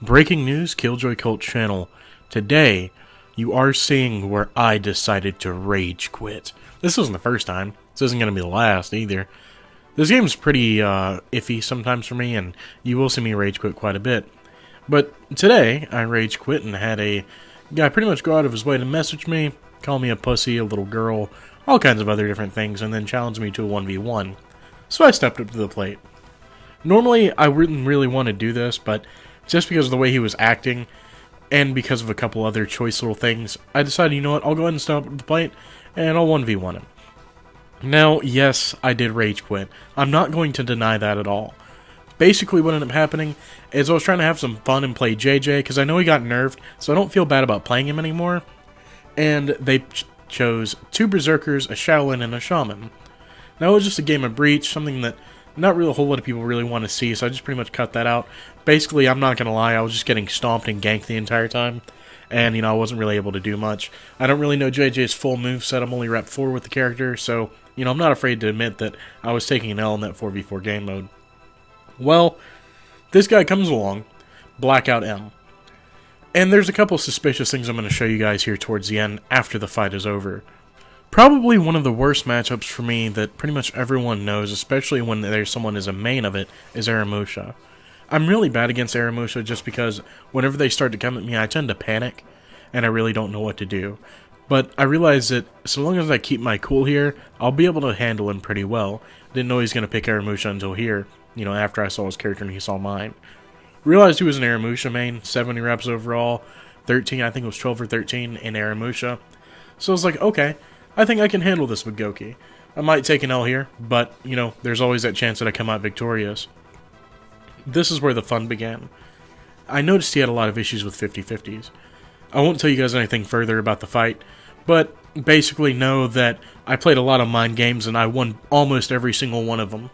Breaking news, Killjoy Cult channel. Today, you are seeing where I decided to rage quit. This wasn't the first time. This isn't going to be the last either. This game's pretty iffy sometimes for me, and you will see me rage quit quite a bit. But today, I rage quit and had a guy pretty much go out of his way to message me, call me a pussy, a little girl, all kinds of other different things, and then challenge me to a 1v1. So I stepped up to the plate. Normally, I wouldn't really want to do this, but just because of the way he was acting, and because of a couple other choice little things, I decided, you know what, I'll go ahead and step up to the plate, and I'll 1v1 him. Now, yes, I did rage quit. I'm not going to deny that at all. Basically, what ended up happening is I was trying to have some fun and play JJ, because I know he got nerfed, so I don't feel bad about playing him anymore. And they chose 2 Berserkers, a Shaolin, and a Shaman. Now, it was just a game of Breach, something that not really a whole lot of people really want to see, so I just pretty much cut that out. Basically, I'm not going to lie, I was just getting stomped and ganked the entire time. And, you know, I wasn't really able to do much. I don't really know JJ's full moveset, I'm only rep 4 with the character, so, you know, I'm not afraid to admit that I was taking an L in that 4v4 game mode. Well, this guy comes along, Blackout M. And there's a couple suspicious things I'm going to show you guys here towards the end after the fight is over. Probably one of the worst matchups for me that pretty much everyone knows, especially when there's someone as a main of it, is Aramusha. I'm really bad against Aramusha just because whenever they start to come at me, I tend to panic, and I really don't know what to do. But I realize that so long as I keep my cool here, I'll be able to handle him pretty well. Didn't know he was going to pick Aramusha until here, you know, after I saw his character and he saw mine. Realized he was an Aramusha main, 70 reps overall, 13, I think it was 12 or 13 in Aramusha. So I was like, okay, I think I can handle this with Goki. I might take an L here, but, you know, there's always that chance that I come out victorious. This is where the fun began. I noticed he had a lot of issues with 50-50s. I won't tell you guys anything further about the fight, but basically know that I played a lot of mind games and I won almost every single one of them.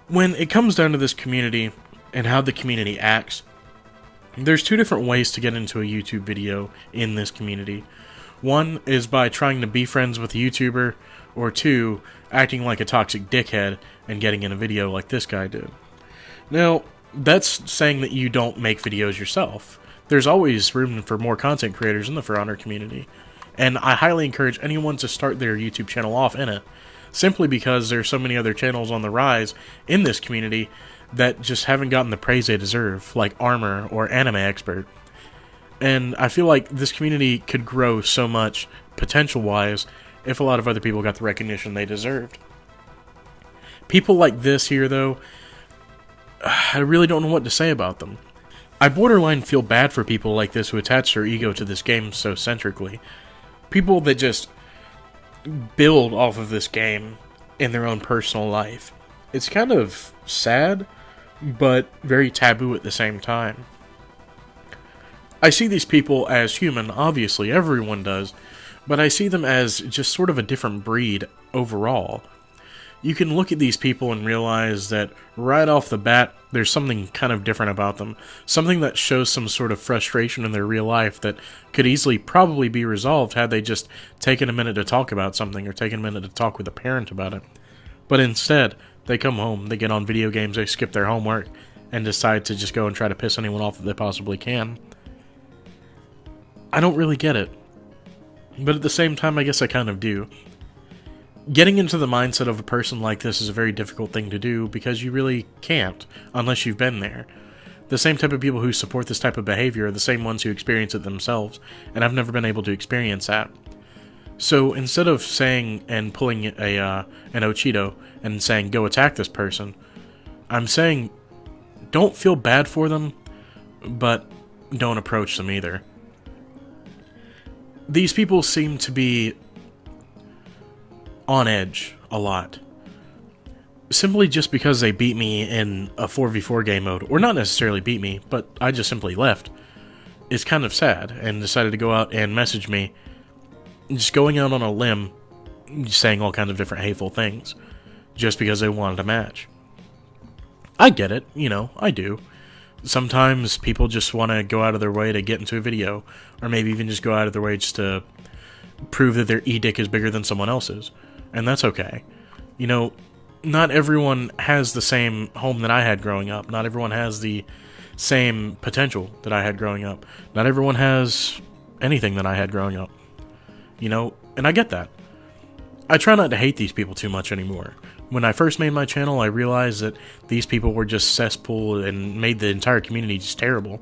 When it comes down to this community and how the community acts, there's 2 different ways to get into a YouTube video in this community. One is by trying to be friends with a YouTuber, or 2, acting like a toxic dickhead and getting in a video like this guy did. Now, that's saying that you don't make videos yourself. There's always room for more content creators in the For Honor community, and I highly encourage anyone to start their YouTube channel off in it, simply because there's so many other channels on the rise in this community that just haven't gotten the praise they deserve, like Armor or Anime Expert. And I feel like this community could grow so much, potential-wise, if a lot of other people got the recognition they deserved. People like this here, though, I really don't know what to say about them. I borderline feel bad for people like this who attach their ego to this game so centrically. People that just build off of this game in their own personal life. It's kind of sad, but very taboo at the same time. I see these people as human, obviously, everyone does, but I see them as just sort of a different breed overall. You can look at these people and realize that right off the bat, there's something kind of different about them. Something that shows some sort of frustration in their real life that could easily probably be resolved had they just taken a minute to talk about something or taken a minute to talk with a parent about it. But instead, they come home, they get on video games, they skip their homework, and decide to just go and try to piss anyone off that they possibly can. I don't really get it. But at the same time, I guess I kind of do. Getting into the mindset of a person like this is a very difficult thing to do because you really can't unless you've been there. The same type of people who support this type of behavior are the same ones who experience it themselves, and I've never been able to experience that. So instead of saying and pulling an Ochido and saying, go attack this person, I'm saying, don't feel bad for them, but don't approach them either. These people seem to be on edge a lot. Simply just because they beat me in a 4v4 game mode, or not necessarily beat me, but I just simply left, is kind of sad, and decided to go out and message me, just going out on a limb, saying all kinds of different hateful things, just because they wanted a match. I get it, you know, I do. Sometimes people just want to go out of their way to get into a video, or maybe even just go out of their way just to prove that their e-dick is bigger than someone else's, and that's okay. You know, not everyone has the same home that I had growing up. Not everyone has the same potential that I had growing up. Not everyone has anything that I had growing up. You know, and I get that. I try not to hate these people too much anymore. When I first made my channel, I realized that these people were just cesspool and made the entire community just terrible.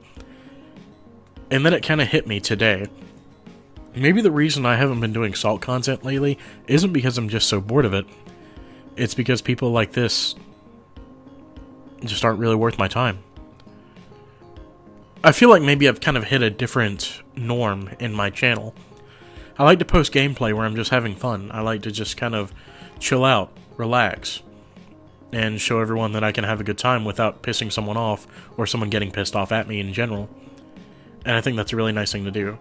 And then it kind of hit me today. Maybe the reason I haven't been doing Salt content lately isn't because I'm just so bored of it. It's because people like this just aren't really worth my time. I feel like maybe I've kind of hit a different norm in my channel. I like to post gameplay where I'm just having fun. I like to just kind of chill out, relax, and show everyone that I can have a good time without pissing someone off or someone getting pissed off at me in general. And I think that's a really nice thing to do.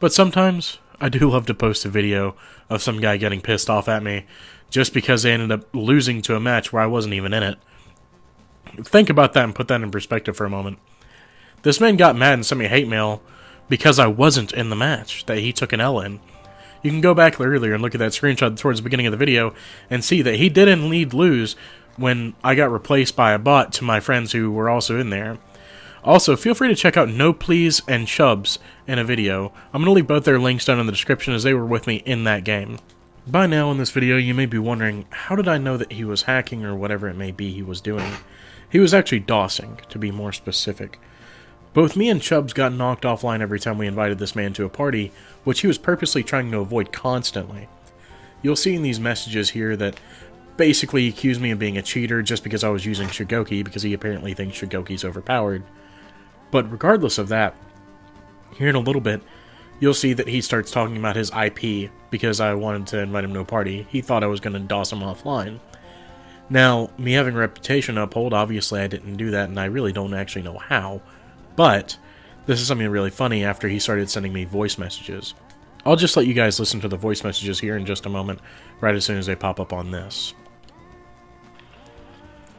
But sometimes, I do love to post a video of some guy getting pissed off at me just because they ended up losing to a match where I wasn't even in it. Think about that and put that in perspective for a moment. This man got mad and sent me hate mail because I wasn't in the match that he took an L in. You can go back earlier and look at that screenshot towards the beginning of the video and see that he did indeed lose when I got replaced by a bot to my friends who were also in there. Also, feel free to check out NoPleeease and Chubbz in a video. I'm going to leave both their links down in the description as they were with me in that game. By now in this video, you may be wondering, how did I know that he was hacking or whatever it may be he was doing? He was actually DOSing, to be more specific. Both me and Chubbz got knocked offline every time we invited this man to a party, which he was purposely trying to avoid constantly. You'll see in these messages here that basically he accused me of being a cheater just because I was using Shigoki, because he apparently thinks Shigoki's overpowered. But regardless of that, here in a little bit, you'll see that he starts talking about his IP because I wanted to invite him to a party. He thought I was going to DOS him offline. Now, me having a reputation to uphold, obviously I didn't do that, and I really don't actually know how. But this is something really funny after he started sending me voice messages. I'll just let you guys listen to the voice messages here in just a moment, right as soon as they pop up on this.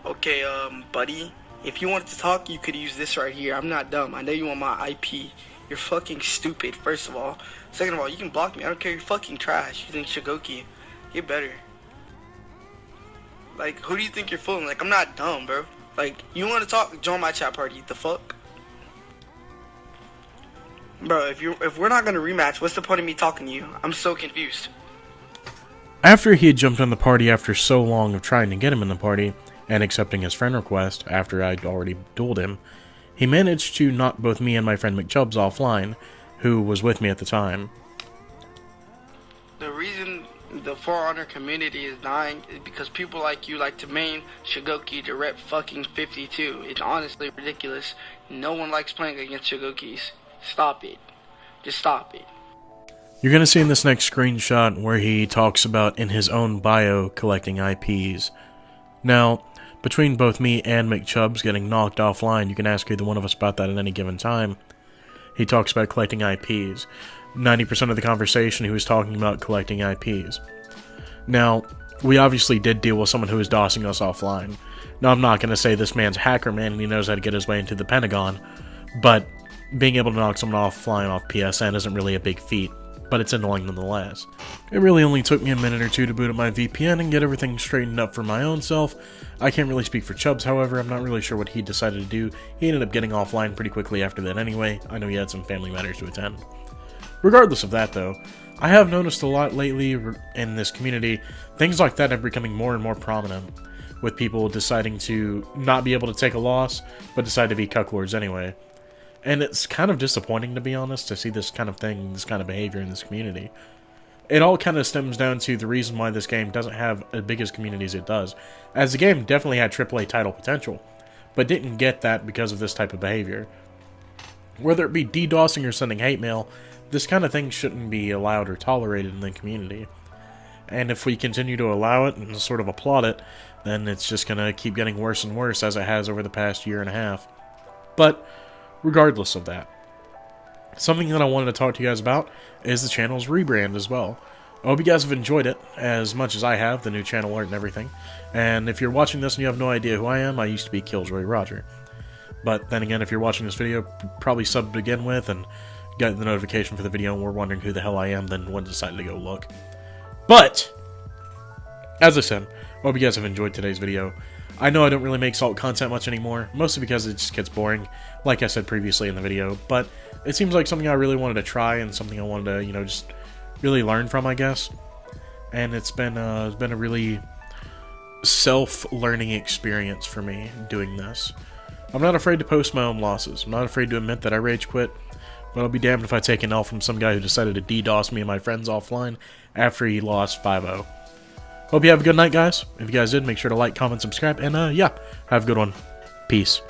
Okay, buddy, if you wanted to talk, you could use this right here. I'm not dumb. I know you want my IP. You're fucking stupid, first of all. Second of all, you can block me. I don't care. You're fucking trash. You think Shigoki. Get better. Like, who do you think you're fooling? Like, I'm not dumb, bro. Like, you want to talk? Join my chat party. The fuck? Bro, if we're not gonna rematch, what's the point of me talking to you? I'm so confused. After he had jumped on the party after so long of trying to get him in the party, and accepting his friend request after I'd already dueled him, he managed to knock both me and my friend Chubbz offline, who was with me at the time. The reason the For Honor community is dying is because people like you like to main Shigoki to rep fucking 52. It's honestly ridiculous. No one likes playing against Shigokis. Stop it. Just stop it. You're going to see in this next screenshot where he talks about in his own bio collecting IPs. Now, between both me and Chubbz getting knocked offline, you can ask either one of us about that at any given time. He talks about collecting IPs. 90% of the conversation he was talking about collecting IPs. Now, we obviously did deal with someone who was DOSing us offline. Now, I'm not going to say this man's hacker man and he knows how to get his way into the Pentagon, but being able to knock someone offline off PSN isn't really a big feat, but it's annoying nonetheless. It really only took me a minute or two to boot up my VPN and get everything straightened up for my own self. I can't really speak for Chubbz, however. I'm not really sure what he decided to do. He ended up getting offline pretty quickly after that anyway. I know he had some family matters to attend. Regardless of that, though, I have noticed a lot lately in this community, things like that are becoming more and more prominent, with people deciding to not be able to take a loss, but decide to be cucklords anyway. And it's kind of disappointing, to be honest, to see this kind of thing, this kind of behavior in this community. It all kind of stems down to the reason why this game doesn't have as big as community as it does, as the game definitely had AAA title potential, but didn't get that because of this type of behavior. Whether it be DDoSing or sending hate mail, this kind of thing shouldn't be allowed or tolerated in the community. And if we continue to allow it and sort of applaud it, then it's just going to keep getting worse and worse as it has over the past year and a half. But regardless of that, something that I wanted to talk to you guys about is the channel's rebrand as well. I hope you guys have enjoyed it as much as I have, the new channel art and everything. And if you're watching this and you have no idea who I am, I used to be Killjoy Roger. But then again, if you're watching this video, probably subbed to begin with and got the notification for the video and were wondering who the hell I am, then one decided to go look. But, as I said, I hope you guys have enjoyed today's video. I know I don't really make Salt content much anymore, mostly because it just gets boring, like I said previously in the video, but it seems like something I really wanted to try and something I wanted to, you know, just really learn from, I guess. And it's been a really self-learning experience for me doing this. I'm not afraid to post my own losses. I'm not afraid to admit that I rage quit, but I'll be damned if I take an L from some guy who decided to DDoS me and my friends offline after he lost 5-0. Hope you have a good night, guys. If you guys did, make sure to like, comment, subscribe, and yeah, have a good one. Peace.